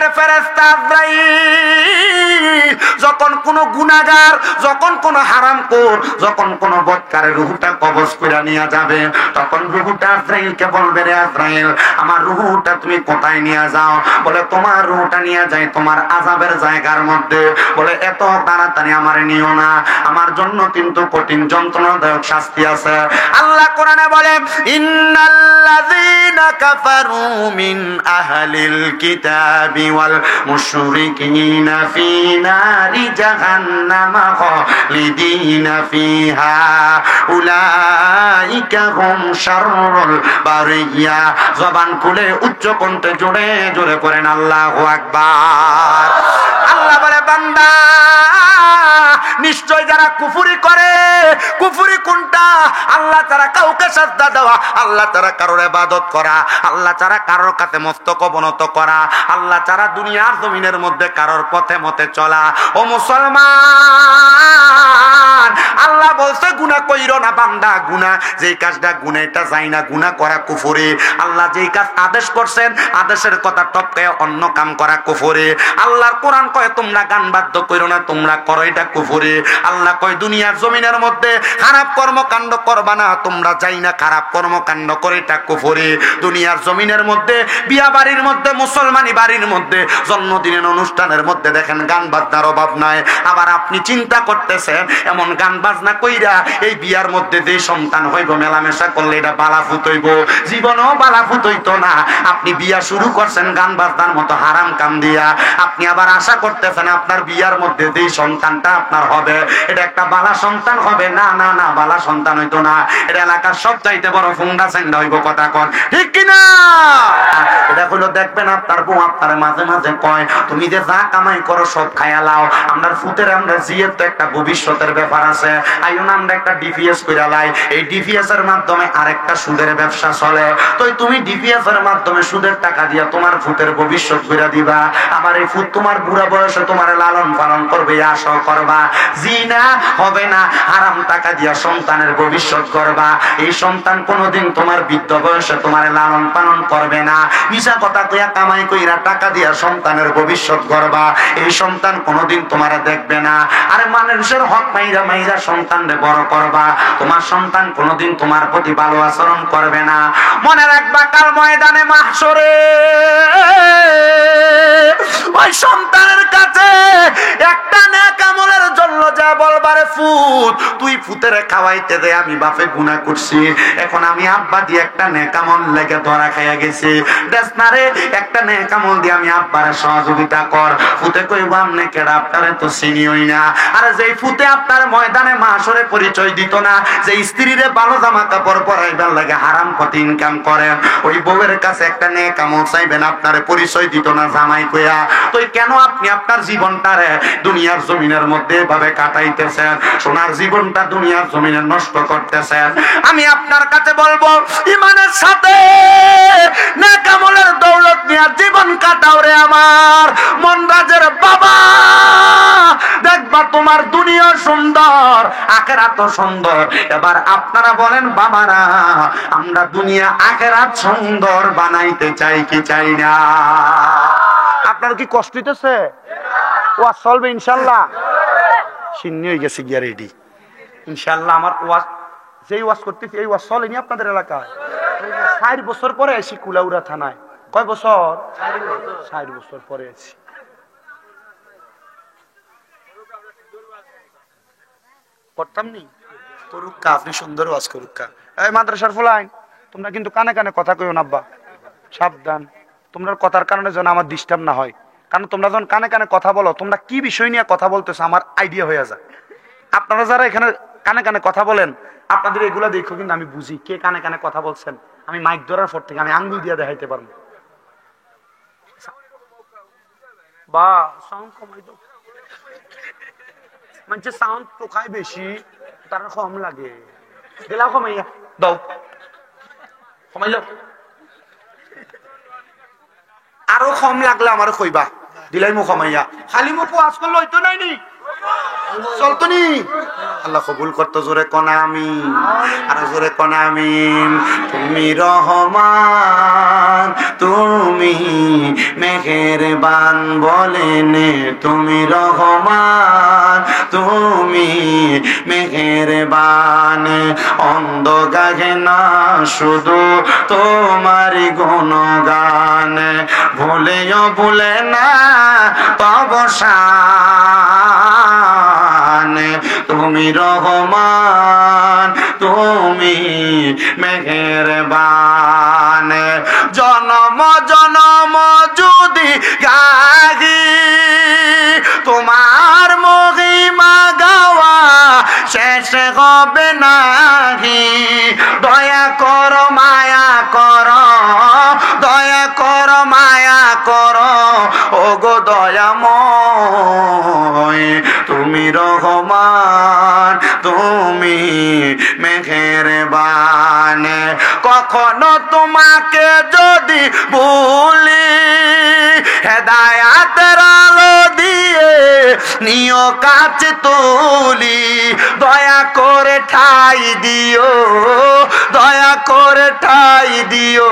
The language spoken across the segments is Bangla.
আযাবের ফেরেশতা আজরাইল যখন কোন গুনাহগার, যখন কোন হারামখোর, যখন কোন বদকারের রূহটা কবজ করে নিয়ে যাবে, তখন রূহটা আজরাইলকে বলবে, রে আজরাইল, আমার রূহটা তুমি কোথায় নিয়ে যাও? বলে, তোমার রূহটা নিয়ে যাই তোমার আযাবের জায়গার মধ্যে। বলে, এত তাড়াতাড়ি আমার নিও না, আমার জন্য কিন্তু কঠিন যন্ত্রণাদায়ক শাস্তি আছে। আল্লাহ কোরআনে বলে, ইন্নাল্লাযীনা কাফারু মিন আহলিল কিতাবি ওয়াল মুশরিকিনা ফি নারি জাহান্নামা খালিদিনা ফিহা উলাইকা হুম শাররুল বারিয়া। জবান খুলে উচ্চ কণ্ঠে জোরে জোরে পড়েন আল্লাহু আকবার। আল্লাহ বলে, বান্দা, নিশ্চয় যারা কুফরি করে, কুফরি কোনটা? আল্লাহ তারা কাউকে সাজদা দেওয়া, আল্লাহ তারা কারোর ইবাদত করা, আল্লাহ তারা কারোর কাছে মস্তক অবনত করা, আল্লাহ তারা দুনিয়ার জমিনের মধ্যে কারোর পথে মতে চলা। ও মুসলমান, আল্লাহ বলছে গুনাহ কইরো না বান্দা। গুনাহ যেই কাজটা গুনাহ, এটা যাই না গুনাহ করা কুফরি। আল্লাহ যেই কাজ আদেশ করছেন, আদেশের কথা টপকে অন্য কাম করা কুফরি। আল্লাহর কোরআন কয় তোমরা গান বাদ্য কইরো না, তোমরা করো, এটা কুফরি। আল্লাহ কয় দুনিয়ার জমিনের মধ্যে খারাপ কর্মকাণ্ড করবা না, তোমরা যাই না খারাপ কর্মকাণ্ড করে, এটা কুফরি। দুনিয়ার জমিনের মধ্যে বিয়া বাড়ির মধ্যে, মুসলমানি বাড়ির মধ্যে, জন্মদিনের অনুষ্ঠানের মধ্যে দেখেন গান বাজনার অভাব নাই। আবার আপনি চিন্তা করতেছেন এমন গান বাজনা কইরা এই বিয়ার মধ্যে যে সন্তান হইব, মেলামেশা করলে এটা বালাফুত হইব, জীবনও বালাফুত হইতো না। আপনি বিয়া শুরু করছেন গান বাজনার মতো হারাম কাম দিয়া, আপনি আবার আশা করতেছেন আপনার বিয়ার মধ্যে যে সন্তানটা আপনার হবে এটা একটা বালা সন্তান হবে। না না না, বালা সন্তান হইতো না, এটা এলাকার সব চাইতে বড় ফুংডা সেন্ডা হইব। কথা কন ঠিক কিনা? এটা হলো দেখবেন আপনার বউ আপনার মাঝে মাঝে কয়, তুমি যে যা কামাই করো সব খায়া লাও, আমরা ফুতের আমরা জিয়ের তো একটা ভবিষ্যতের ব্যাপার আছে, আইন আমরা একটা ডিপিএস কইরা লাই, এই ডিপিএস এর মাধ্যমে আরেকটা সুদের ব্যবসা চলে, তো তুমি ডিপিএস এর মাধ্যমে সুদের টাকা দিয়া তোমার ফুতের ভবিষ্যৎ কইরা দিবা। আমার এই ফুত তোমার বুড়া বয়সে তোমার লালন পালন করবে, আশা করবা, জিনা হবে না, হারাম টাকা দিয়া সন্তানের ভবিষ্যৎ করবা। এই সন্তান কোনোদিন তোমার বৃদ্ধ বয়সে তোমার লালন পালন করবে না। মিশা কথা কইয়া কামাই কইরা টাকা দিয়া সন্তানের ভবিষ্যৎ করবা, এই সন্তান কোনোদিন তোমার দেখবে না। আরে মানুষের হক মাইরা মাইরা সন্তানরে বড় করবা, তোমার সন্তান কোনোদিন তোমার প্রতি ভালো আচরণ করবে না। মনে রাখবা কাল ময়দানে মাহশরে ওই সন্তানের কাছে একটা নেক আমলের জন্য যা বলবারে, ফুত তুই ফুতেরে খাওয়াইতে দে, আমি বাপে গুনাহ করছি, এখন আমি আব্বা দিয়ে একটা নেক আমল লেগে ধরা খাইয়া গেছি, দেশনারে একটা নেক আমল দিয়ে আমি আব্বারে সহযোগিতা কর। ফুতে কইব, আমনে কেডা, আপনারে তো চিনিই না। আরে যেই ফুতে আপনার ময়দানে মাহশরে পরিচয় দিত না, যে স্ত্রীরে ভালো জামা কাপড় পরাইবার লাগে হারাম পথে ইনকাম করেন, ওই বউয়ের কাছে একটা নেক আমল চাইবেন, আপনারে পরিচয় দিত না জামাই কইয়া, তো কেন আপনি আপনার জীবনটারে দুনিয়ার জমিনের মধ্যে এভাবে কাটাইতেছেন, সোনার জীবনটা দুনিয়ার জমিনে নষ্ট করতেছেন? আমি আপনার কাছে বলবো, ইমানের সাথে নেক আমলের দৌলত নিয়ে জীবন কাটাও রে আমার মনরাজের বাবা। দেখবা তোমার দুনিয়া সুন্দর, আখিরাত সুন্দর। এবার আপনারা বলেন বাবারা, আমরা দুনিয়া আখিরাত সুন্দর বানাইতে চাই কি চাই না? আপনার কি কষ্ট হইতেছে? ওয়াজ চলবে ইনশাল্লাহ, সিন্নি হয়ে গেছে গিয়া রেডি ইনশাল্লাহ। আমার ওয়াজ যেই ওয়াজ করতেছি এই ওয়াজ চলেনি আপনাদের এলাকায়। ৬০ বছর পরে এসি কুলাউড়া থানায়। কয় বছর? ৬০ বছর পরে এসি। করতাম নি করুক্কা, আপনি সুন্দর ওয়াজ করুক্কা। এই মাদ্রাসার ফলাইন, তোমরা কিন্তু কানে কানে কথা কইও না আব্বা, সাবধান। তোমরা কথার কারণে যেন আমার ডিস্টার্ব না হয়, কারণ তোমরা যখন কানে কানে কথা বলো, তোমরা কি বিষয় নিয়ে কথা বলতেছো আমার আইডিয়া হয়ে যায়। আপনারা যারা এখানে কানে কানে কথা বলেন, আপনাদের এগুলা দেখো, কিন্তু আমি বুঝি কে কানে কানে কথা বলছেন। আমি মাইক ধরার পর থেকে আমি আঙ্গুল দিয়ে দেখাইতে পারবো। বা সাউন্ড কমাই দাও, মানে সাউন্ড পোকায় বেশি, তারা কম লাগে, দিলাও কমাইয়া দাও, কমাইল। আরো কম লাগলে আমার কইবা, দিলাই মুখ কমাইয়া। খালি মুখ ওয়াজ করলে হইতো নাই নি, চলতো নি, আল্লাহ কবুল করতো। জোরে কোন আমিন, আর জোরে কোন আমিন। তুমি রহমান, তুমি মেহেরবান বলেন, তুমি রহমান, তুমি মেহেরবান। অন্ধ গাহে না শুধু তোমার গুণগান, ভুলেও ভুলে না তব শান। তুমি রহমান, তুমি মেহেরবান। জনম জনম যদি গাহি তোমার মহিমা গাওয়া শেষ হবে নাহি। দয়া কর মায়া কর, দয়া কর মায়া কর, ও গো দয়াময়। তুমি রহমান, তুমি মেহেরবান। কখনো তোমাকে যদি ভুলি, হেদায়াতের আলো দিয়ে নিও কাছে তুলি। দয়া করে ঠাই দিও, দয়া করে ঠাই দিও,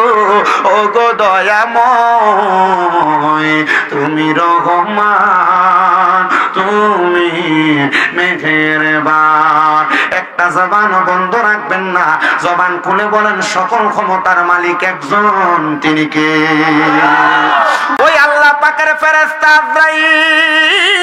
ও গো দয়াময়। তুমি রহমান, তুমি মেহেরবান। একটা জবান বন্ধ রাখবেন না, জবান খুলে বলেন সকল ক্ষমতার মালিক একজন, তিনি কে? ওই আল্লাহ পাকের ফেরেশতা আজরাইল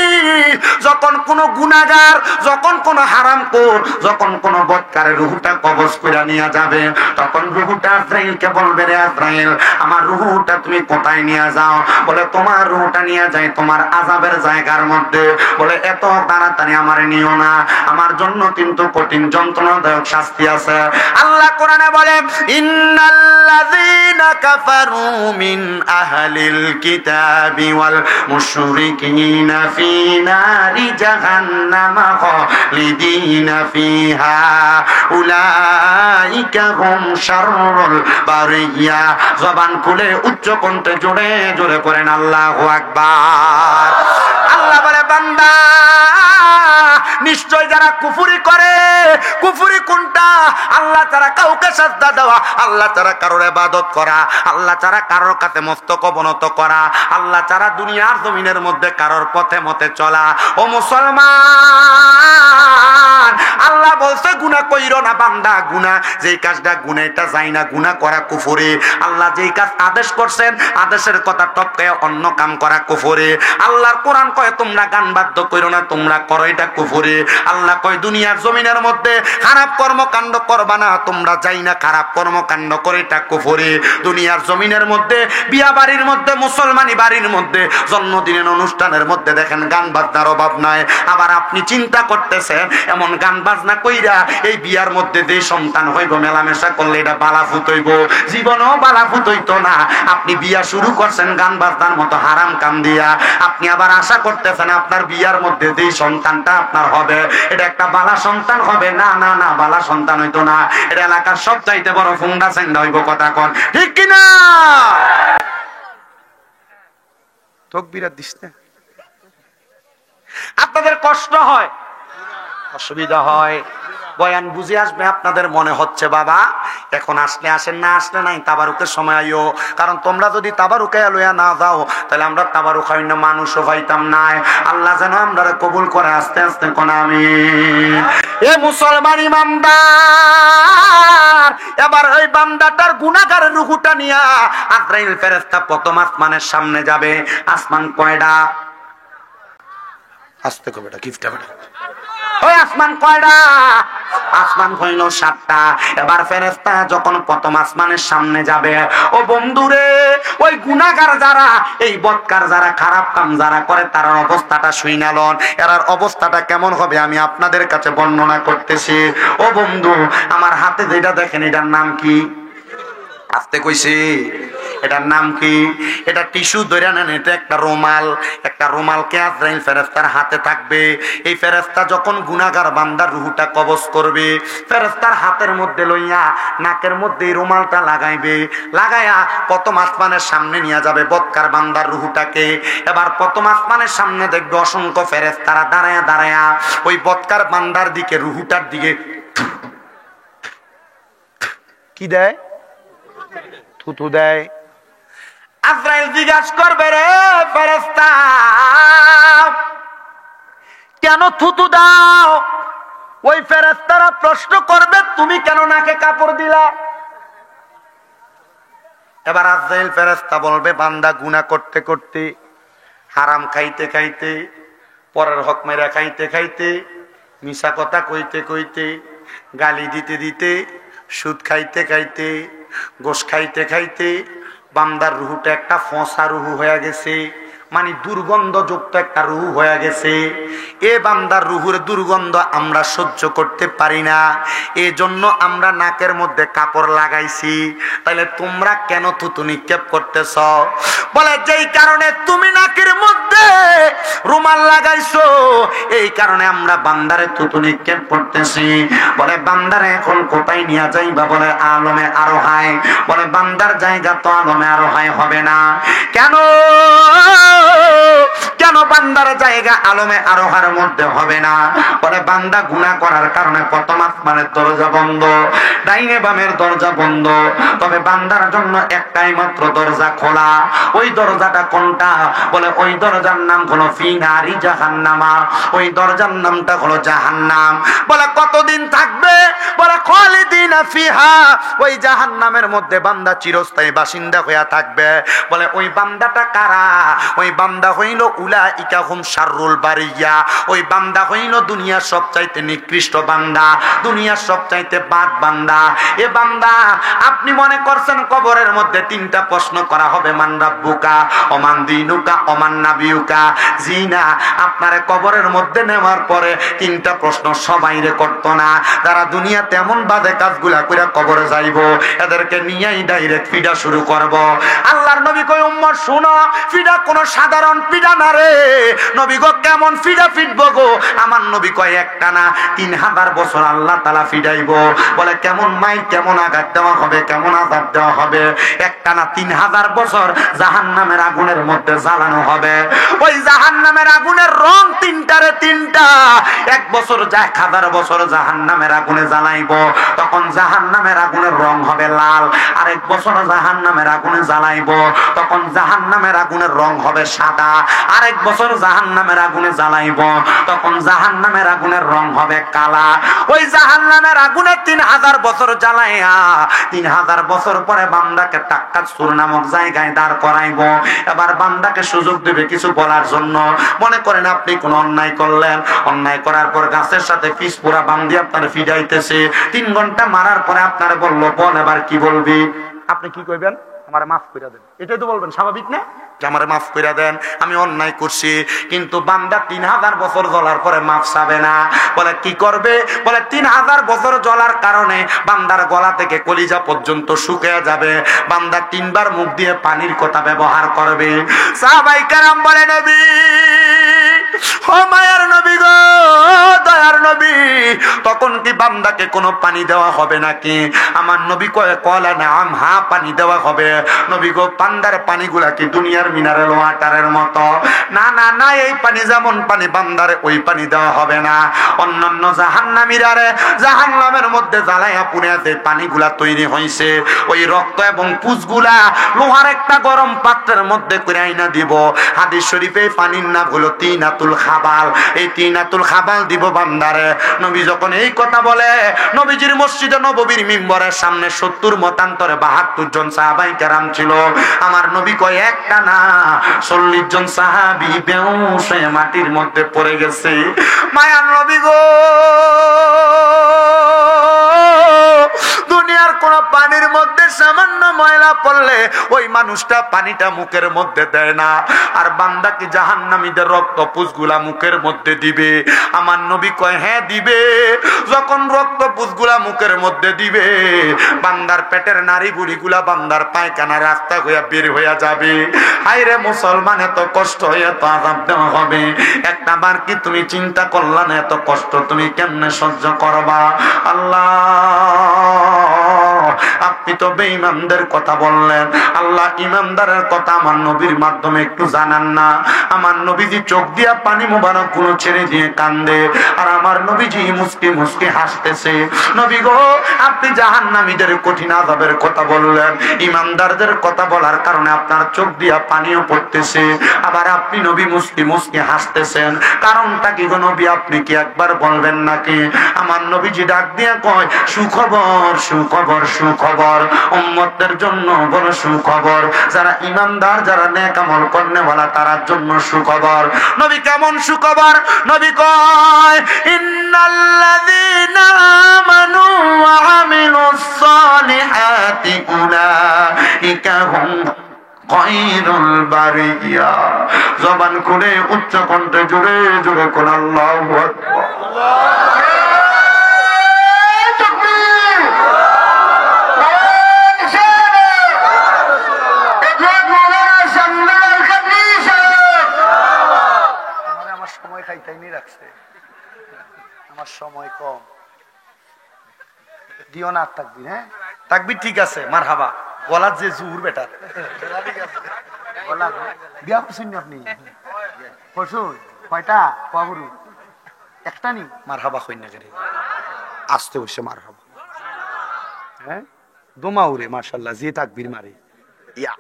যখন কোন গুনাহগার, যখন কোন হারামখোর, যখন কোন বদকারের রূহটা কবজ করে নিয়ে যাবে, তখন রূহটা আজরাইলকে বলবে, রে আজরাইল, আমার রূহটা তুমি কোথায় নিয়ে যাও? বলে তোমার রূহটা নিয়ে যাই তোমার আযাবের জায়গার মধ্যে। বলে এত তাড়াতাড়ি আমারে নিও না, আমার জন্য কিন্তু কঠিন যন্ত্রণাদায়ক শাস্তি আছে। আল্লাহ কোরআনে বলে, ইন্নাল্লাযীনা কাফারু মিন আহলিল কিতাবি ওয়াল মুশরিকিনা ফি নারি জাহান্নামা খালিদিনা ফিহা উলাইকা হুম শাররুল বারিয়া। জবান খুলে উচ্চ কণ্ঠে জোরে জোরে পড়েন আল্লাহু আকবার। আল্লাহ বলে, বান্দা নিশ্চয় যারা কুফরি করে, কুফরি কোনটা? আল্লাহ তারা কাউকে সাজদা দেওয়া, আল্লাহ তারা কারোর ইবাদত করা, আল্লাহ তারা কারোর কাছে মস্তক অবনত করা, আল্লাহ তারা দুনিয়ার জমিনের মধ্যে কারোর পথে মতে চলা। ও মুসলমান, আল্লাহ বলছে গুনাহ কইরো না বান্দা। গুনাহ যেই কাজটা গুনাহ এটা যাই না, গুনাহ করা কুফরি। আল্লাহ যেই কাজ আদেশ করছেন, আদেশের কথা টপকায় অন্য কাম করা কুফরি। আল্লাহর কোরআন কয় তোমরা গান বাদ্য কইরো না, তোমরা করো, এটা কুফরি। আল্লাহ কয় দুনিয়ার জমিনের মধ্যে খারাপ কর্মকাণ্ড করবা না, তোমরা যাই না খারাপ কর্মকাণ্ড করে, এটা কুফরি। দুনিয়ার জমিনের মধ্যে বিয়া বাড়ির মধ্যে, মুসলমানি বাড়ির মধ্যে, জন্মদিনের অনুষ্ঠানের মধ্যে দেখেন গান বাজনার অভাব নাই। আবার আপনি চিন্তা করতেছেন এমন গান বাজনা কইরা এই বিয়ার মধ্যে যে সন্তান হইব, মেলামেশা করলে এটা বালাফুত হইব, জীবনও বালাফুত হইতো না। আপনি বিয়া শুরু করছেন গান বাজনার মতো হারাম কাম দিয়া, আপনি আবার আশা করতেছেন আপনার বিয়ার মধ্যে যে সন্তানটা আপনার হবে এটা একটা বালা সন্তান হবে। না না না, বালা সন্তান হইতো না, এটা এলাকার সব চাইতে বড় ফুংডা সেন্ডা হইব। কথা কন ঠিক কিনা? তকবীর দিস না। আপনাদের কষ্ট হয়, অসুবিধা হয়, বয়ান বুঝে আসবে, আপনাদের মনে হচ্ছে বাবা এখন আসলে আসেন, না আসলে নাই, তাবারুকের সময় আইও। কারণ তোমরা যদি তাবারুকে লইয়া না যাও তাহলে আমরা তাবারুক হই না, মানুষও পাইতাম না। আল্লাহ যেন আমরা কবুল করে আস্তে আস্তে কোন আমিন। এ মুসলমান ইমানদার, এবার ওই বান্দাটার গুনাহগারের রূহটা নিয়া আজরাইল ফেরেশতা প্রথম আসমানের সামনে যাবে। আসমান কয়টা? আস্তে কবে এটা গিফট হবে। ওই আসমান কয়টা? আসমান হইল 7টা। এবার ফেরেশতা যখন প্রথম আসমানের সামনে যাবে, ও বন্ধুরে, ওই গুনাহগার যারা, এই বদকার যারা, খারাপ কাম যারা করে, তার অবস্থাটা শুইনা লন। এর অবস্থাটা কেমন হবে আমি আপনাদের কাছে বর্ণনা করতেছি। ও বন্ধু, আমার হাতে যেটা দেখেন এটার নাম কি? আস্তে কইছি। এটার নাম কি? এটা টিস্যু ধরে নেন, এটা একটা রুমাল। একটা রুমালকে আজরাইল ফেরেশতার হাতে থাকবে। এই ফেরেশতা যখন গুনাহগার বান্দার রূহটা কবজ করবে, ফেরেশতার হাতের মধ্যে লইয়া নাকের মধ্যে এই রুমালটা লাগাইবে, লাগায়া প্রথম আসমানের সামনে নিয়ে যাবে বদকার বান্দার রূহটাকে। এবার প্রথম আসমানের সামনে দেখবে অসংখ্য ফেরেশতারা দাঁড়ায়া দাঁড়ায়া ওই বদকার বান্দার দিকে, রূহটার দিকে কি দেয়? থুথু দেয়। আজরাইল জিজ্ঞাসা করবে, রে ফেরেশতা কেন থুথু দাও? ওই ফেরেশতারা প্রশ্ন করবে, তুমি কেন নাকে কাপড় দিলা? এবার আজরাইল ফেরেশতা বলবে, বান্দা গুনাহ করতে করতে, হারাম খাইতে খাইতে, পরের হক মেরা খাইতে খাইতে, মিছা কথা কইতে কইতে, গালি দিতে দিতে, সুদ খাইতে খাইতে, গোশ খাইতে খাইতে বান্দার রুহুটা একটা ফসা রুহু হয়ে গেছে, মানে দুর্গন্ধযুক্ত একটা রুহু হয়ে গেছে। এ বান্দার রুহুর দুর্গন্ধ আমরা সহ্য করতে পারি না, এজন্য আমরা নাকের মধ্যে কাপড় লাগাইছি। তাহলে তোমরা কেন থুতু নিক্ষেপ করতেছ? বলে, যেই কারণে তুমি নাকের মধ্যে রুমাল লাগাইছো, এই কারণে আমরা বান্দারে থুতু নিক্ষেপ করতেছি। বলে, বান্দারে এখন কোথায় নিয়ে যাইবা? বলে, আলমে আরোহায়। বলে, বান্দার জায়গা তো আলমে আরোহায় হবে না। কেন? কেন বান্দার জায়গা আলমে আরোহার মধ্যে হবে না? বলে, বান্দা গুনাহ করার কারণে প্রথম আসমানের দরজা বন্ধ, ডাইনে বামের দরজা বন্ধ, তবে বান্দার জন্য একটাই মাত্র দরজা খোলা। ওই দরজাটা কোনটা? বলে, ওই দরজার নাম হলো ফি নারি জাহান্নামা। ওই দরজার নামটা হলো জাহান্নাম। বলে, কতদিন থাকবে? বলে, খালিদিনা ফিহা। ওই জাহান্নামের মধ্যে বান্দা চিরস্থায়ী বাসিন্দা হইয়া থাকবে। বলে, ওই বান্দাটা কারা? ওই বান্দা হইল উলাইকা হুম শাররুল বারিয়া। ওই বান্দা হইল দুনিয়ার সবচাইতে নিকৃষ্ট বান্দা, দুনিয়ার সবচাইতে বাদ বান্দা। এ বান্দা, আপনি মনে করছেন কবরের মধ্যে তিনটা প্রশ্ন করা হবে, মান রাব্বুকা, ওমান দীনুকা, ওমান নাবিয়ুকা। জি না, আপনারে কবরের মধ্যে নেওয়ার পরে তিনটা প্রশ্ন সবাইরে করতো না। যারা দুনিয়াতে এমন বাজে কাজগুলা কইরা কবরে যাইবো, এদেরকে নিয়েই ডাইরেক্ট পিডা শুরু করব। আল্লাহর নবী কই, উম্মত শুনো, পিডা কোন সাধারণ পিডা না রে। নবী গো, কেমন পিডা ফিটবো গো? আমার নবী কয়, একটা না 3000 বছর আল্লাহ তাআলা ফিডাইবো। বলে, কেমন মাই, কেমন আঘাত দেওয়া হবে, কেমন আযাব দেওয়া হবে? একটা না 3000 বছর জাহান্নামের আগুনের মধ্যে জ্বালানো হবে। ওই জাহান্নামের আগুনের রং তিনটারে তিনটা। এক বছর 1000 বছর জাহান্নামের আগুনে জ্বালাইবো, তখন জাহান্নামের আগুনের রং হবে লাল। আরেক বছর জাহান্নামের আগুনে জ্বালাইবো, তখন জাহান্নামের আগুনের রং হবে সাদা। আরেক বছর জাহান্নামের আগুনে জ্বালাইবো, তখন জাহান্নামের আগুনের রং হবে কালা। ওই জাহান্নামের আগুনে 3000 বছর জ্বালাইয়া 3000 বছর পরে বান্দাকে টাক্কাত সুর নামক জায়গায় দাঁড় করাইবো। এবার বান্দাকে সুযোগ দেবে কিছু বলার জন্য। মনে করেন আপনি কোন অন্যায় করলেন, অন্যায় করার পর গাছের সাথে পিস পুরা বান্ধি আপনার ফিডাইতেছে। 3 ঘন্টা মারার পরে আপনার বললো, বল এবার কি বলবি? আপনি কি কইবেন? আমারে মাফ কইরা দেন, এটাই তো বলবেন, স্বাভাবিক না? যে আমারে মাফ কইরা দেন, আমি অন্যায় করছি। কিন্তু বান্দা 3000 বছর জ্বলার পরে মাফ চাবে না। বলে, কি করবে? বলে, 3000 বছর জ্বলার কারণে বান্দার গলা থেকে কলিজা পর্যন্ত শুকিয়ে যাবে। বান্দা 3 বার মুখ দিয়ে পানির কথা ব্যবহার করবে। সাহাবায়ে কেরাম বলে, নবী, ও মায়ার নবী গো, দয়ার নবী, তখন কি বান্দাকে কোনো পানি দেওয়া হবে নাকি? আমার নবী কয়, কলা নাম, হ্যাঁ পানি দেওয়া হবে। নবী গো, বান্দার পানিগুলা কি দুনিয়ার মিনারেল ওয়াটারের মতো? না না না, এই পানি যেমন পানি বান্দারে ওই পানি দেওয়া হবে না। অন্যান্য জাহান্নামীরারে জাহান্নামের মধ্যে জ্বালাইয়া পুড়ে যে পানিগুলা তৈরি হইছে, ওই রক্ত এবং পুঁজগুলা লোহার একটা গরম পাত্রের মধ্যে করে আইনা দিব। হাদিস শরীফে পানির নাম হলো তিনাতুল খাবাল। এই তিনাতুল খাবাল দিব বান্দারে। নবী যখন এই কথা বলে, নবীজির মসজিদে নববীর মিম্বরের সামনে 70 মতান্তরে 72 জন সাহাবায়ে কেরাম ছিল। আমার নবী কয়, একটা না 40 জন সাহাবী বেহুশ হয়ে মাটির মধ্যে পড়ে গেছে। মায়ার নবী গো, দুনিয়ার কোন পানির মধ্যে সামান্য ময়লা পড়লে ওই মানুষটা পানিটা মুখের মধ্যে দেয় না, আর বান্দা কি জাহান্নামীদের রক্ত পুষগুলা মুখের মধ্যে দিবে? আমার নবী কয় হ্যাঁ দিবে। যখন রক্ত পুষগুলা মুখের মধ্যে দিবে, বান্দার পেটের নারী বুড়িগুলা বান্দার পায়খানা রাস্তা হইয়া বের হইয়া যাবে। হায়রে মুসলমান, এত কষ্ট এত আযাব দেওয়া হবে, একটা বার কি তুমি চিন্তা করলা না এত কষ্ট তুমি কেমনে সহ্য করবা? আল্লাহ, আপনি তো বেঈমানদের কথা বললেন, আল্লাহ ইমানদারের কথা আমার নবীর মাধ্যমে একটু জানান না। আমার নবীজি চোখ দিয়া পানি মোবারক গুলো ছেড়ে দিয়ে কান্দে, আর আমার নবীজি মুস্কি মুস্কি হাসতেছে। নবী গো, আপনি জাহান্নামীদের কঠিন আযাবের কথা বললেন, ইমানদারদের কথা বলার কারণে আপনার চোখ দিয়া পানিও পড়তেছে, আবার আপনি নবী মুস্কি মুস্কি হাসতেছেন, কারণটা কি গো নবী? আপনি কি একবার বলবেন নাকি? আমার নবীজি ডাক দিয়া কয়, সুখবর সুখবর সুখবর, উম্মতদের জন্য বড় সুখবর, যারা ইমানদার যারা নেক আমল করনেওয়ালা তার জন্য সুখবর। নবী কেমন সুখবর? নবী কয়, ইন্নাল্লাযীনা আমানু ওয়া আমিলুস সালিহাতি উলাইকা হুম খায়রুল বারিয়া। জবান খুলে উচ্চ কণ্ঠে জোরে জোরে কোন আল্লাহু আকবার। আমার সময় কম, দিও না তাকবীর। হ্যাঁ তাকবীর ঠিক আছে, মারহাবা। গলার যে জোর বেটার, বিয়া করছেন আপনি? করছুন কয়টা? বাবুরু একটা নি? মারহাবা কই না করে আসতে বসে মারহাবা। হ্যাঁ দোমা উড়ে মাশাআল্লাহ, যে তাকবীর মারে ইয়া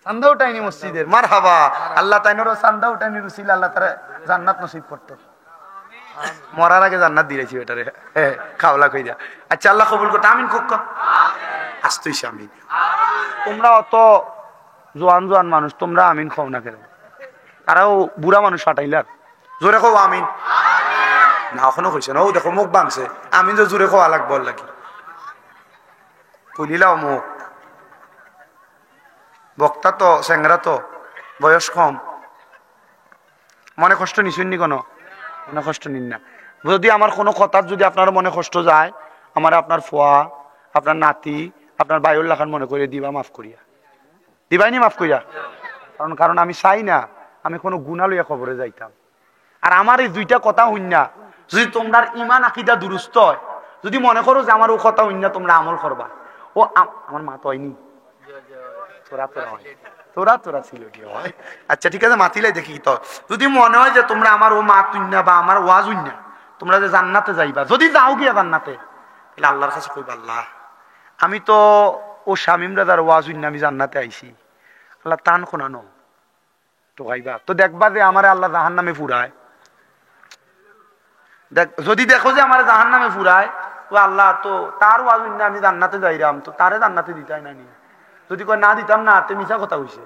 চান্দা উঠায়নি মসজিদের। মারহাবা, আল্লাহ তাইনেরও চান্দা উঠায়নি রুছিল, আল্লাহ তারা জান্নাত নসিব করতো। মরার আগে জান্নাত দিয়েছি বেটারে, হ্যাঁ খাওলা কই দিয়া। আচ্ছা আল্লাহ কবুল করতে আমিন খুব আসতেছি আমি। তোমরা অত জোয়ান জোয়ান মানুষ, তোমরা আমিন খাও না কেন? তারাও বুড়া মানুষ ফাটাইলার, জোরে খাও আমিন না। এখনো কইছে না, ও দেখো মুখ বাংছে, আমিন যে জোরে খাওয়া লাগবো নাকি? কইলিলাও মুখ বক্তা তো স্যাংরা তো বয়স কম, মনে কষ্ট নিশুননি কোনো? মনে কষ্ট নিন না। যদি আমার কোনো কথার যদি আপনার মনে কষ্ট যায়, আমার আপনার ফোয়া, আপনার নাতি, আপনার বায়ুর লাখান মনে করে দিবা, মাফ করিয়া দিবাইনি, মাফ করিয়া। কারণ আমি চাই না আমি কোনো গুণা লইয়া খবরে যাইতাম। আর আমার এই দুইটা কথা হইনা যদি তোমরা ইমান আকিদা দুরুস্ত হয়, যদি মনে করো যে আমার ও কথা হইনা তোমরা আমল করবা, ও আমার মা তো হয়নি, তোরা তোরা হয়, তোরা তোরা ছিল কি হয়। আচ্ছা ঠিক আছে, মাতিলাই দেখি তো। যদি মনে হয় যে তোমরা আমার ও মা তুইনা বা আমার ওয়াজ উইনা তোমরা যে জান্নাতে যাইবা, যদি যাও গিয়া জান্নাতে, তাহলে আল্লাহর কাছে কইবা, আল্লাহ আমি তো ও শামিম রাজার ওয়াজ উইনা আমি জান্নাতে আইছি, আল্লাহ টান খোনানো তো গাইবা। তো দেখবা যে আমার আল্লাহ জাহান্নামে ফুরায়। যদি দেখো যে আমার জাহান্নামে ফুরায়, তো আল্লাহ তো তার ওয়াজ উইনা আমি জান্নাতে যাইরাম, তো তারে জান্নাতে দিতাই না নি। যদি কয় না দিতাম না, তে মিছা কথা হইছে,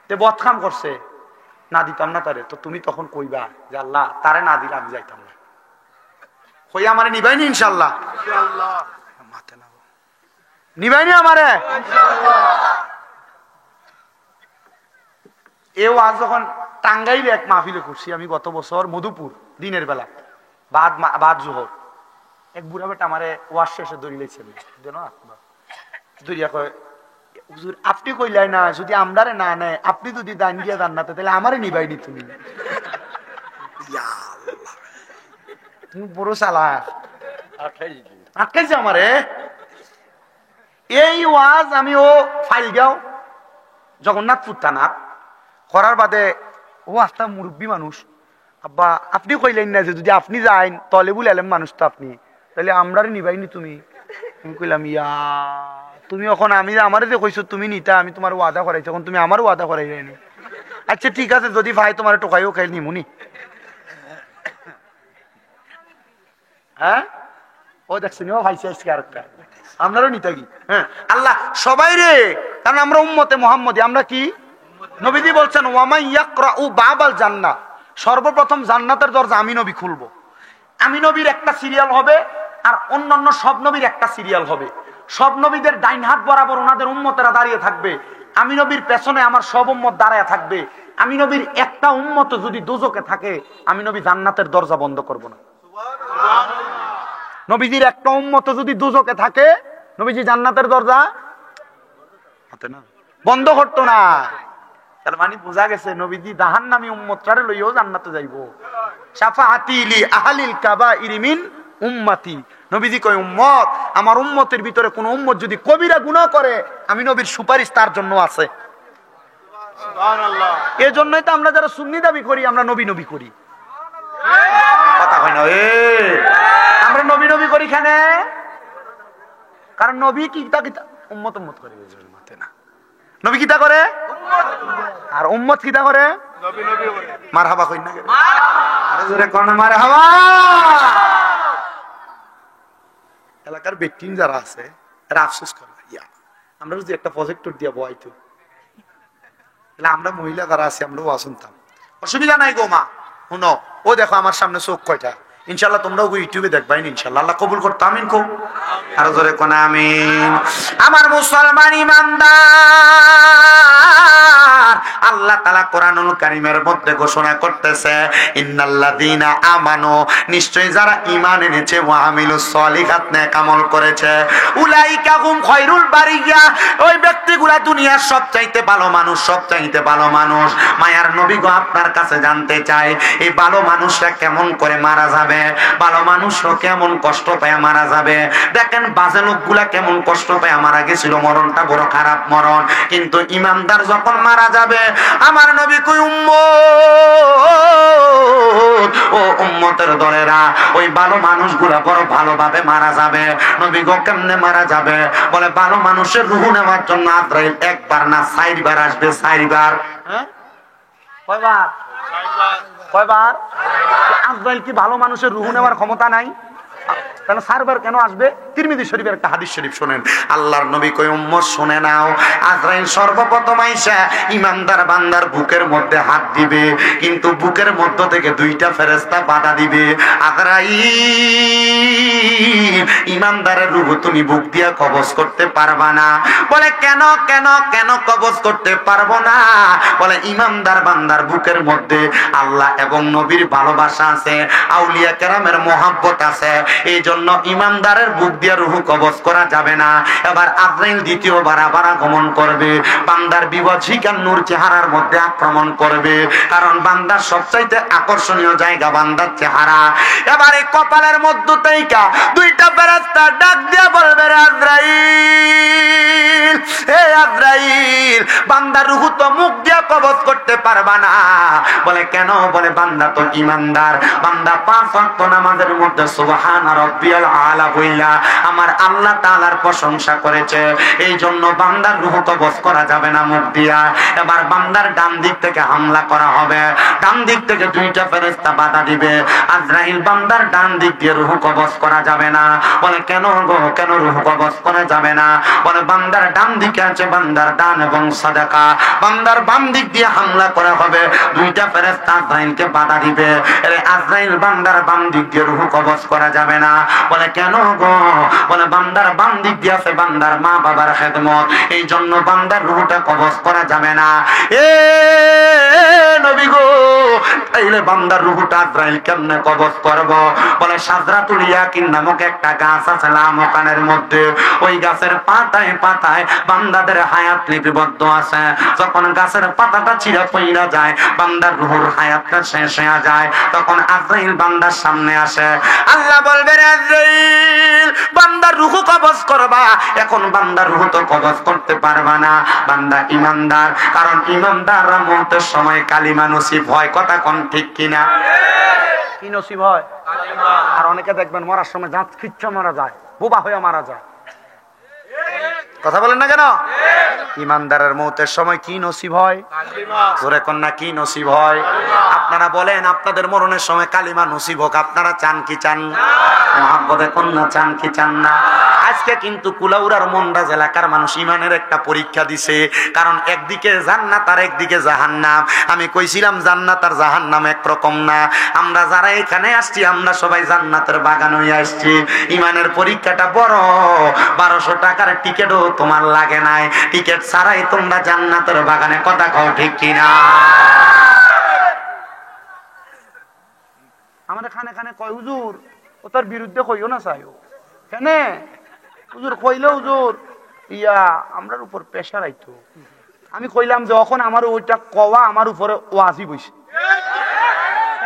তে বদকাম করছে, না দিতাম না তারে, তো তুমি তখন কইবা যে আল্লাহ তারে না দিলে আমি যাইতাম না। কইয়া আমারে নিবাইনি ইনশাআল্লাহ? নিবাইনি আমারে? এ ওয়াজ যখন টাঙ্গাইলে এক মাহফিলে করছি আমি গত বছর, মধুপুর, দিনের বেলা বাদ জোহর, এক বুড়া বেটা আমারে ওয়াজ শেষে দড়ি লাইছে, দড়িয়া কয় হুজুর আপনি কইলাই না যদি আমরারে না নেয়, আপনি যদি দান দিয়া জান্নাতে, তাহলে আমারে নিবাইনি তুমি। তুমি বড় চালাক, আটকাইছে আমারে। এই ওয়াজ আমি ও ফাইল গাও জগন্নাথপুর থানা করার বাদে, ও আস্তা মুরব্বী মানুষ, আব্বা আপনি কইলেন না যে যদি আপনি যাইন তলেবুল আলেম মানুষ তো আপনি, তাহলে আমরারে নিবাইনি তুমি। আমি কইলাম ইয়া তুমি এখন আমি আমারে যে কইছো তুমি নিতা, আমি তোমার ওয়াদা করাইছি, এখন তুমি আমারও ওয়াদা করাই যায়নি। আচ্ছা ঠিক আছে, যদি ভাই তোমার টোকাইও খাই নিমুনি। হ্যাঁ ও দেখছেন ও ভাইছে আজকে আরেকটা, আপনারও নিতা কি? হ্যাঁ আল্লাহ সবাই রে, কারণ আমরা উম্মতে মুহাম্মদী, আমরা কি? নবীজি বলছেন ওয়ামাই ইয়াকরাউ বাবাল জান্নাহ, সর্বপ্রথম জান্নাতের দরজা আমি নবী খুলবো। আমি নবীর একটা সিরিয়াল হবে, আর অন্যান্য সব নবীর একটা সিরিয়াল হবে। সব নবীদের ডাইন হাত বরাবর ওনাদের উম্মতেরা দাঁড়িয়ে থাকবে, আমি নবীর পেছনে আমার সব উম্মত দাঁড়ায় থাকবে। আমি নবীর একটা উম্মত যদি দোজখে থাকে, আমি নবী জান্নাতের দরজা বন্ধ করব না। নবীজির একটা উম্মত যদি দোজখে থাকে, নবীজি জান্নাতের দরজা বন্ধ করতো না। তার মানে বোঝা গেছে নবীজি জাহান্নামী উম্মতরে লইও জান্নাতে যাইবো। শাফাআতি লি আহলিল কাবাইর মিন উম্মতি, নবীজি কয় উম্মত, আমার উম্মতের ভিতরে কোন উম্মত যদি কবিরা গুনাহ করে, আমি নবীর সুপারিশ তার জন্য আছে। সুবহানাল্লাহ। এজন্যই তো আমরা যারা সুন্নি দাবি করি, আমরা নবী নবী করি। কথা কই না আমরা নবী নবী করি কেন? কারণ নবী কি তা উম্মত উম্মত করে মাতে না। নবী কিতা করে আর উম্মত কিতা করে? নবী নবী করে। মারহাবা কই না কেন? আরে জোরে কোন মারহাবা। এলাকার ব্যক্তি যারা আছে এরা আফসোস করে, ইয়া আমরা যদি একটা প্রজেক্টর দিয়া বইতো, তাহলে আমরা মহিলা যারা আছি আমরাও শুনতাম। অসুবিধা নাই গো মা, শুনো ও দেখো আমার সামনে চোখ কয়টা, ইনশাআল্লাহ তোমরাও ইউটিউবে দেখবাই, ইনশাআল্লাহ আল্লাহ কবুল করতে। আমিন কো আর জোরে কোন আমিন। আমার মুসলমান ইমানদার, আল্লাহ তাআলা কোরআনুল কারীমের মধ্যে ঘোষণা করতেছে, ইন্নাল্লাযীনা আমানু, নিশ্চয় যারা ঈমান এনেছে, ওয়া আমিলুস সলিহাত, নেক আমল করেছে, উলাইকা হুম খায়রুল বারিয়া, ওই ব্যক্তিগুলা দুনিয়ার সবচাইতে ভালো মানুষ, সবচাইতে ভালো মানুষ। মায়ার নবী গো আপনার কাছে জানতে চাই, এই ভালো মানুষরা কেমন করে মারা যাবে? ভালো মানুষও কেমন কষ্ট পেয়ে মারা যাবে? দেখেন বাজে লোকগুলা কেমন কষ্ট পেয়ে মারা গেছিল, মরণটা বড় খারাপ মরণ। কিন্তু ইমানদার যখন মারা যাবে, আমার নবী কই উম্মত, ও উম্মতের দলেরা, ওই ভালো মানুষগুলা বড় ভালোভাবে মারা যাবে। নবী গো কেমনে মারা যাবে? বলে ভালো মানুষের রূহ নেওয়ার জন্য আজরাইল একবার না 4 বার আসবে। 4 বার। হ্যাঁ কয়বার? 4 বার। কয়বার? আজরাইল কি ভালো মানুষের রূহ নেওয়ার ক্ষমতা নাই? তাহলে 4 বার কেন আসবে? তিরমিজি শরীফের একটা হাদিস শরীফ শুনেন, আল্লাহর নবী কই উম্মত শুনে নাও, আজরাইল সর্বপ্রথম আইসা ইমানদার বান্দার বুকের মধ্যে হাত দিবে, কিন্তু বুকের মধ্য থেকে 2টা ফেরেশতা বাধা দিবে। আজরাইল, ইমানদারের রূহ তুমি বুক দিয়া কবজ করতে পারবা না। বলে কেন কেন কেন কবজ করতে পারবো না? বলে ইমানদার বান্দার বুকের মধ্যে আল্লাহ এবং নবীর ভালোবাসা আছে, আউলিয়া কেরামের মহব্বত আছে, এই জন্য ইমানদারের বুক দিয়ে রূহ কবজ করা যাবে না। এবার আজরাইল দ্বিতীয়বার আবার আগমন করবে, বান্দার বিবজিকার নূর চেহারার মধ্যে আক্রমণ করবে, কারণ বান্দার সবচাইতে আকর্ষণীয় জায়গা বান্দার চেহারা। এবারে কপালের মধ্য থেকে 2টা ফেরেশতা ডাক দিয়ে বলবে, রে আজরাইল, হে আজরাইল, বান্দার রূহ তো মুখ দিয়ে কবজ করতে পারবা না। বলে কেন? বলে বান্দা তো ইমানদার, বান্দা 5 ওয়াক্ত নামাজের মধ্যে সুবহান রাব্বিয়াল আলা বইলা আমার আল্লাহ তাআলার প্রশংসা করেছে, এই জন্য বান্দার রূহ কবজ করা যাবে না মুখ দিয়া। এবার বান্দার ডান দিক থেকে হামলা করা হবে, ডান দিক থেকে 2টা ফেরেশতা বাধা দিবে। আজরাইল বান্দার ডান দিক দিয়ে রূহ কবজ করা যাবে না। বলে কেন গো, কেন রূহ কবজ করা যাবে না? বলে বান্দার ডান দিকে আছে বান্দার ডান এবং সাদাকা, বান্দার বাম দিক দিয়ে হামলা করা হবে, 2টা ফেরেশতা আজরাইলকে বাধা দিবে। আরে আজরাইল বান্দার বাম দিক দিয়ে রূহ কবজ করা যাবে না। বলে কেন গো? বলে বান্দার বাম দিক দিয়ে আছে বান্দার মা বাবার খেদমত, এই জন্য বান্দার রূহটা কবজ করা যাবে না। এ নবী গো, তাইলে বান্দার রূহটা আজরাইল কেমনে কবজ করব? বলে সাজরাতুল ইয়াকিন নামক একটা গাছ আছে লামকানের মধ্যে, ওই গাছের পাতায় পাতায় বান্দাদের হায়াত লিপিবদ্ধ আছে। যখন গাছের পাতাটা ছিঁড়া পইড়া যায়, বান্দার রূহের হায়াতটা শেষ হয়ে যায়, তখন আজরাইল বান্দার সামনে আসে। আল্লাহ বলবে, রে আজরাইল, বান্দার রূহ কবজ করবা। এখন বান্দার রূহ তো কবজ করতে পারবা না, বান্দা ইমানদার, কারণ ইমানদাররা মওতের সময় কালিমা নসিব হয়। কথা কোন ঠিক কিনা? কি নসিব হয়? কালিমা। আর অনেকে দেখবেন মরার সময় দাঁত খিচ্ছা মারা যায়, বোবা হয়ে মারা যায়। কথা বলেন না কেন? ইমানদারের মওতের সময় কি নসিব হয়? কালিমা। জোরে কোন না, কি নসিব হয়? আপনারা বলেন আপনাদের মরণের সময় কালিমা নসিব হোক, আপনারা চান কি চান না? মুহাব্বতে কোন না, চান কি চান না? আজকে কিন্তু কুলাউড়ার মন্ডাজ এলাকার মানুষ ইমানের একটা পরীক্ষা দিছে, কারণ একদিকে জান্নাত আর একদিকে জাহান্নাম। আমি কইছিলাম জান্নাত আর জাহান্নাম একরকম না। আমরা যারা এখানে আসছি আমরা সবাই জান্নাতের বাগান হয়ে আসছি। ইমানের পরীক্ষাটা বড়। 1200 টাকার টিকিটও তোমার লাগে নাই, টিকিট ছাড়াই তোমরা জান্নাতের বাগানে, কথা কও ঠিক কিনা? আমার খানে খানে কয় হুজুর ও তার বিরুদ্ধে কইও না চাইও কেন হুজুর, কইলে হুজুর ইয়া আমরার উপর প্রেশার আইতো। আমি কইলাম যে যখন আমার ওইটা কওয়া আমার উপরে ওয়াজিব হইছে।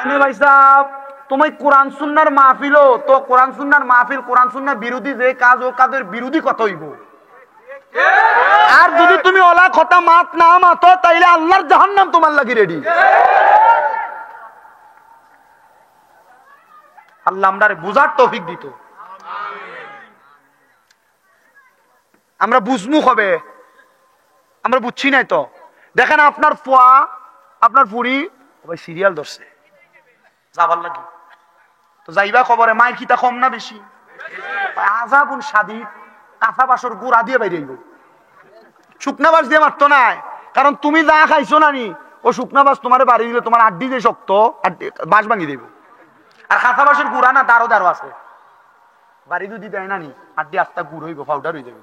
কেন ভাই সাহেব, তুমি কোরআন সুন্নাহর মাহফিল, তো কোরআন সুন্নাহর মাহফিল, কোরআন সুন্নাহ বিরোধী যে কাজ, ও কাজের বিরোধী কত হইব। আর যদি তুমি ওলা কথা মাত না মাতো তাইলে আল্লাহর জাহান্নাম তোমার লাগি রেডি। আল্লাহ আমরারে বুঝার তৌফিক দিত। আমরা বুঝমু হবে, আমরা বুঝছি নাই তো। দেখেন আপনার ফুয়া আপনার ফুড়ি ভাই সিরিয়াল ধরছে যাবার লাগি, তো যাইবা খবরে মায়ের খিতা কম না বেশি? আজাবুন সাদিদ, কাঁচা বাসর গুড়া দিয়ে বাইরে আইব। শুকনা বাস দিয়ে মারতো নাই, কারণ তুমি যা খাইছো না নি ও শুকনা বাস তোমার বাড়ি দিলে তোমার আড্ডি যে শক্ত বাস ভাঙি দেব। আর কাঁচা বাসের গুড়া না দারো দারো আছে, বাড়ি যদি দেয় না নি আড্ডি আস্তা গুড় হইব, পাউডার হয়ে যাবে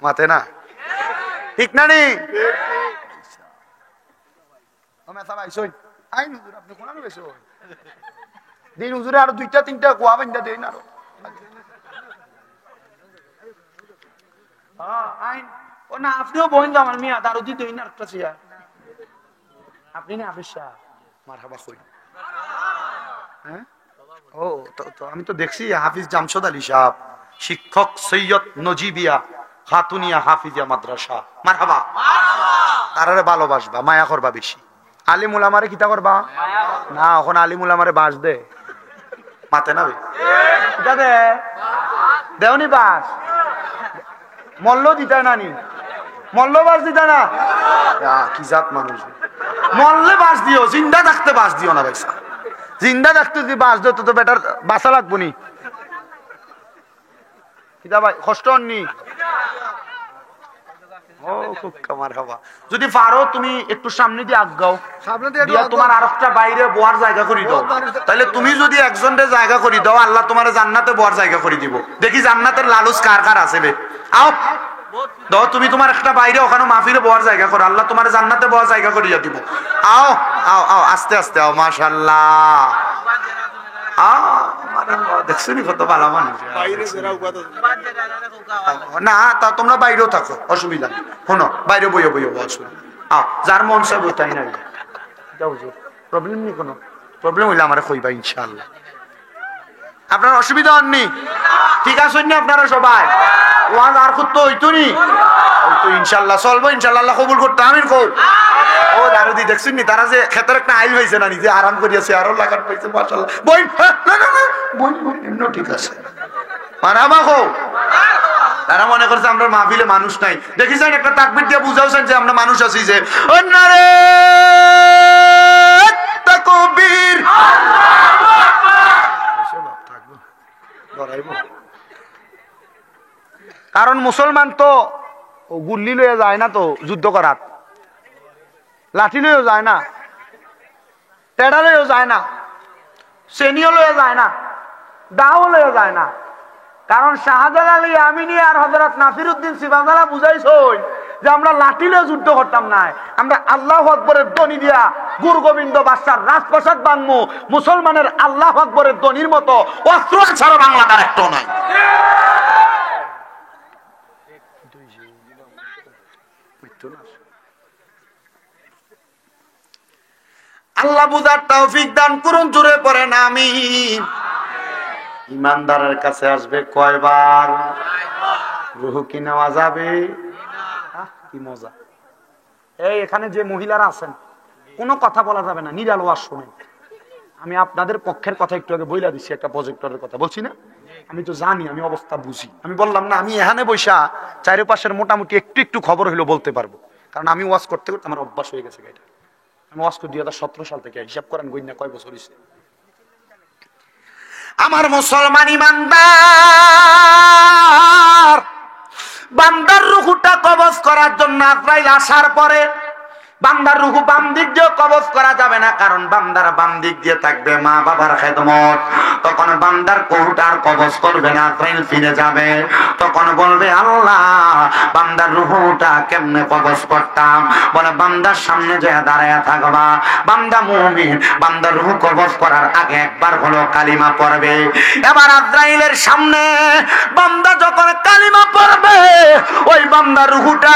মাতে না, ঠিক না নি? দিন হুজুরে আরো 2-3টা গোয়া বান্ধা দেয় না। আপনিও বইন আমার মিয়া দারু দিতে না একটা চেয়ার। আপনি না আবিসা মারহাবা কই? হ্যাঁ, ও তো আমি তো দেখছি হাফিজ জামশদ আলী সাহেব, শিক্ষক সৈয়দ নজিবিয়া খাতুনিয়া হাফিজিয়া মাদ্রাসা, মারহাবা। তারারে ভালোবাসবা, মায়া করবা বেশি। আলিম উলামারে কিতা করবা না, এখন আলিম উলামারে বাস দে মাতে না কিতা দে দেওনি বাস, মল্ল দিতা না নি, মল্ল বাস দিতা না। কি জাত মানুষ, মল্লে বাস দিও, জিন্দা থাকতে বাস দিও না ভাই। জিন্দা থাকতে যদি বাস দিও তো বেটার বাসা লাগবো নি। কিতা ভাই কষ্ট নি? যদি পারো তুমি একটু সামনে দিয়ে আগাও, তোমার আরেকটা বাইরে বোয়ার জায়গা করে দাও। তাহলে তুমি যদি একজনের জায়গা করে দাও, আল্লাহ তোমার জান্নাতে বোয়ার জায়গা করে দিব। দেখি জান্নাতের লালুস কার কার আছে বে। আও দাও, তুমি তোমার একটা বাইরে ওখানে মাহফিলে বোয়ার জায়গা করো, আল্লাহ তোমার জান্নাতে বোয়ার জায়গা করিয়া দিব। আও আও আও আস্তে আস্তে আও, মাশাআল্লাহ। দেখছি কত ভালো মানুষ না, তা তোমরা বাইরেও থাকো, অসুবিধা নেই। শোনো বাইরে বইয়ে বইয়ে অসুবিধা, যার মন চাইব তাই নাই, প্রবলেম নেই, কোনো প্রবলেম হইলে আমার কইবা ইনশাআল্লাহ। আপনার অসুবিধা হননি? ঠিক আছে নি আপনারা সবাই? ওয়াজ আর করতে হইতো নি, হইতো ইনশাআল্লাহ চলবো, ইনশাআল্লাহ আল্লাহ কবুল করতে আমিন কও। ও দারুদি দেখছেন নি, তারা যে ক্ষেতের একটা আইল হয়েছে না, নিজে আরাম করিয়াছে, আরো লাগান পাইছে মাশাআল্লাহ। বইন বইন বইন এমন ঠিক আছে, মারহাবা কও। তারা মনে করছে আমরা মাহফিলে মানুষ নাই, দেখিছেন একটা তাকবীর দিয়ে বুঝাওছেন যে আমরা মানুষ আছি। যে অন্যারে তাকবীর, কারণ মুসলমান তো গুল্লি লইয়া যায় না, তো যুদ্ধ করার লাঠি লইয়া যায় না, টেডা লইয়া যায় না, সেনিও লইয়া যায় না, দাও লইয়া যায় না। কারণ শাহজালাল আমিনী আর হযরত নাসিরউদ্দিন সিবাজালা বুঝাইছই যে আমরা লাঠি লইয়া যুদ্ধ করতাম না, আমরা আল্লাহু আকবরের ধ্বনি দিয়া গুরু গোবিন্দ বাদশার রাজপ্রাসাদ ভাঙবো। মুসলমানের আল্লাহু আকবরের ধ্বনির মতো অস্ত্র ছাড়া বাংলা তার একটাও নাই। আল্লাহ বুঝার তৌফিক দান করুন, জোরে পড়েন আমিন। ইমানদারের কাছে আসবে কয়বার? রুহু কি নেওয়া যাবে? কি মজা! এই এখানে যে মহিলারা আছেন কোনো কথা বলা যাবে না, নিরাল ওয়াজ শুনেন। আমি আপনাদের পক্ষের কথা একটু আগে বইলা দিচ্ছি, একটা প্রজেক্টরের কথা বলছি না, আমি তো জানি, আমি অবস্থা বুঝি। আমি বললাম না আমি এখানে বৈশা চারিপাশের মোটামুটি একটু একটু খবর হইলো বলতে পারবো, কারণ আমি ওয়াজ করতে করতে আমার অভ্যাস হয়ে গেছে। এটা আমি ওয়াজ করি 2017 সাল থেকে, হিসাব করেন গইনা কয় বছর হয়েছে। আমার মুসলমান ইমানদার, বান্দার রূহটা কবজ করার জন্য আজরাইল আসার পরে বান্দার রূহ বাম দিক দিয়ে কবজ করা যাবে না, কারণ বান্দার বাম দিক দিয়ে থাকবে মা বাবার খেদমত। তখন বান্দার কোহটার কবজ করবে না, আজরাইল ফিরে যাবে। তখন বলবে আল্লাহ বান্দার রূহটা কেমনে কবজ করতাম? বলে বান্দার সামনে যে দাঁড়ায়া থাকবা, বান্দা মুমিন, বান্দার রূহ কবজ করার আগে একবার হলো কালিমা পড়বে। এবার আজরাইলের সামনে বান্দা যখন কালিমা পড়বে, ওই বান্দার রূহটা